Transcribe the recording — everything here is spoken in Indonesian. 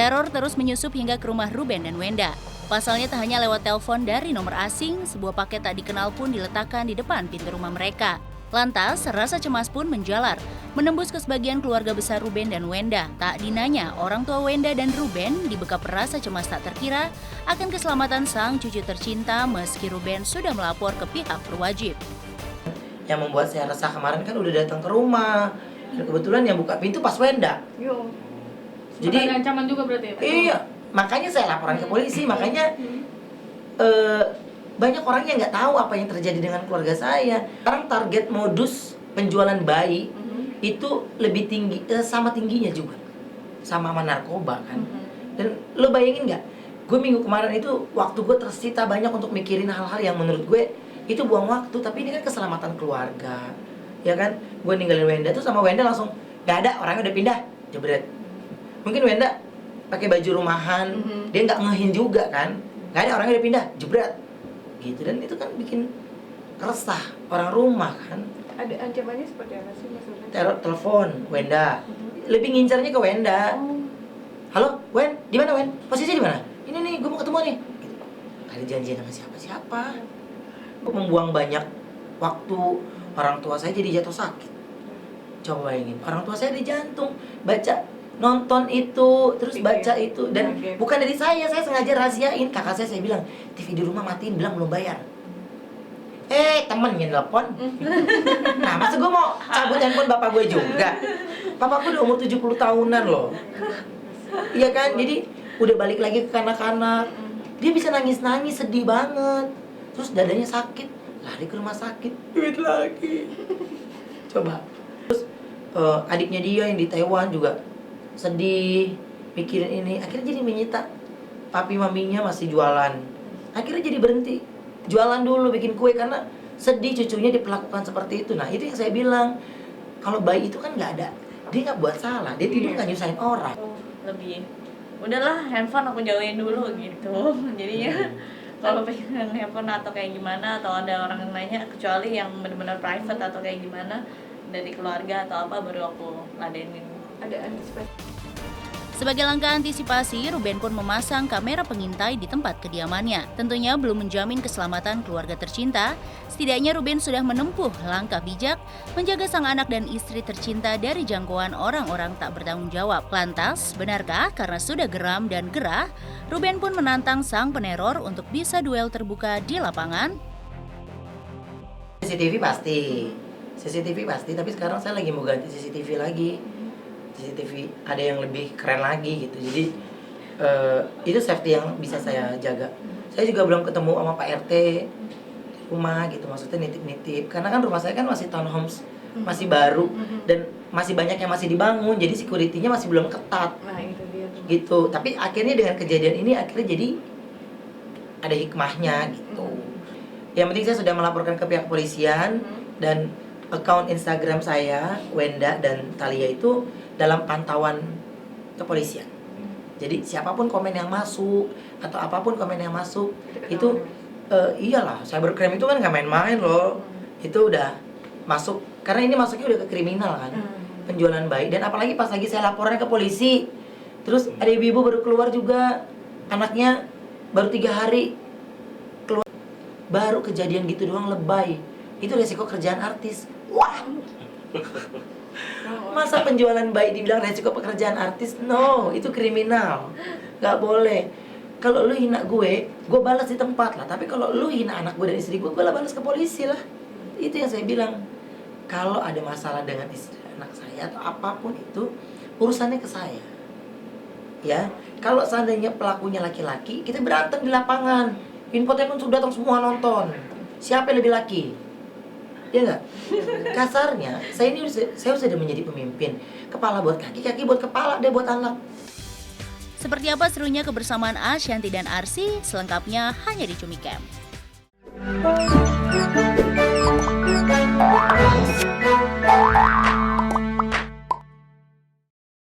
Teror terus menyusup hingga ke rumah Ruben dan Wenda. Pasalnya tak hanya lewat telepon dari nomor asing, sebuah paket tak dikenal pun diletakkan di depan pintu rumah mereka. Lantas, rasa cemas pun menjalar, menembus ke sebagian keluarga besar Ruben dan Wenda. Tak dinanya, orang tua Wenda dan Ruben dibekap rasa cemas tak terkira akan keselamatan sang cucu tercinta meski Ruben sudah melapor ke pihak berwajib. Yang membuat saya resah kemarin kan udah datang ke rumah, dan kebetulan yang buka pintu pas Wenda. Yo. Jadi ada ancaman juga berarti ya? Iya, makanya saya laporan ke polisi, makanya banyak orang yang nggak tahu apa yang terjadi dengan keluarga saya. Sekarang target modus penjualan bayi itu lebih tinggi, sama tingginya juga sama narkoba kan. Dan lo bayangin nggak, gue minggu kemarin itu waktu gue tersita banyak untuk mikirin hal-hal yang menurut gue itu buang waktu, tapi ini kan keselamatan keluarga, ya kan. Gue ninggalin Wenda tuh sama Wenda langsung nggak ada, orangnya udah pindah, jebret. Mungkin Wenda pakai baju rumahan, dia nggak ngehin juga kan, nggak ada, orangnya udah pindah, jebret gitu. Dan itu kan bikin resah orang rumah kan. Ada ancamannya seperti apa sih maksudnya? Teror telepon Wenda, lebih ngincarnya ke Wenda. Halo Wen, di mana Wen? Posisi di mana? Ini nih, gue mau ketemu nih. Ada janjian sama siapa-siapa. Gue membuang banyak waktu, orang tua saya jadi jatuh sakit. Coba bayangin, orang tua saya di jantung, baca nonton itu, terus baca itu, dan bukan dari saya sengaja rahasiain. Kakak saya bilang, TV di rumah matiin, bilang belum bayar. Temen yang telepon. Nah, masa gue mau cabut handphone bapak gue juga? Papaku udah umur 70 tahunan loh. Iya kan, jadi udah balik lagi ke kanak-kanak. Dia bisa nangis-nangis, sedih banget. Terus dadanya sakit, lari ke rumah sakit, duit lagi. Coba. Terus adiknya dia yang di Taiwan juga sedih, mikirin ini. Akhirnya jadi menyita. Papi maminya masih jualan. Akhirnya jadi berhenti. Jualan dulu, bikin kue, karena sedih cucunya diperlakukan seperti itu. Nah, itu yang saya bilang. Kalau bayi itu kan nggak ada, dia nggak buat salah, dia tidur nggak nyusahin orang. Lebih, udahlah handphone aku jauhin dulu gitu. Jadinya kalau pengen handphone atau kayak gimana, atau ada orang yang nanya, kecuali yang benar-benar private atau kayak gimana dari keluarga atau apa, baru aku ladenin. Ada antisipasi. Sebagai langkah antisipasi, Ruben pun memasang kamera pengintai di tempat kediamannya. Tentunya belum menjamin keselamatan keluarga tercinta, setidaknya Ruben sudah menempuh langkah bijak menjaga sang anak dan istri tercinta dari jangkauan orang-orang tak bertanggung jawab. Lantas, benarkah karena sudah geram dan gerah, Ruben pun menantang sang peneror untuk bisa duel terbuka di lapangan? CCTV pasti, tapi sekarang saya lagi mau ganti CCTV lagi. CCTV ada yang lebih keren lagi gitu. Jadi itu safety yang bisa saya jaga. Saya juga belum ketemu sama Pak RT di rumah gitu, maksudnya nitip-nitip. Karena kan rumah saya kan masih townhomes, masih baru, dan masih banyak yang masih dibangun, jadi security-nya masih belum ketat. Nah, itu dia tuh. Gitu. Tapi akhirnya dengan kejadian ini akhirnya jadi ada hikmahnya gitu. Yang penting saya sudah melaporkan ke pihak polisian, dan akun Instagram saya, Wenda dan Thalia, itu dalam pantauan kepolisian. Jadi siapapun komen yang masuk atau apapun komen yang masuk itu iyalah, cybercrime itu kan nggak main-main loh. Itu udah masuk, karena ini masuknya udah ke kriminal kan, penjualan bayi. Dan apalagi pas lagi saya laporan ke polisi, terus ada ibu-ibu baru keluar juga, anaknya baru 3 hari keluar, baru kejadian gitu doang, lebay. Itu resiko kerjaan artis. Wah, masa penjualan bayi dibilang resiko pekerjaan artis? No, itu kriminal, nggak boleh. Kalau lu hina gue balas di tempat lah. Tapi kalau lu hina anak gue dan istri gue lah balas ke polisi lah. Itu yang saya bilang. Kalau ada masalah dengan istri anak saya atau apapun itu, urusannya ke saya. Ya, kalau seandainya pelakunya laki-laki, kita berantem di lapangan. Infotainment sudah datang semua nonton. Siapa yang lebih laki? Ya nggak? Kasarnya, saya sudah menjadi pemimpin. Kepala buat kaki, kaki buat kepala, dia buat anak. Seperti apa serunya kebersamaan Ashanty dan Arsy? Selengkapnya hanya di Cumi Camp.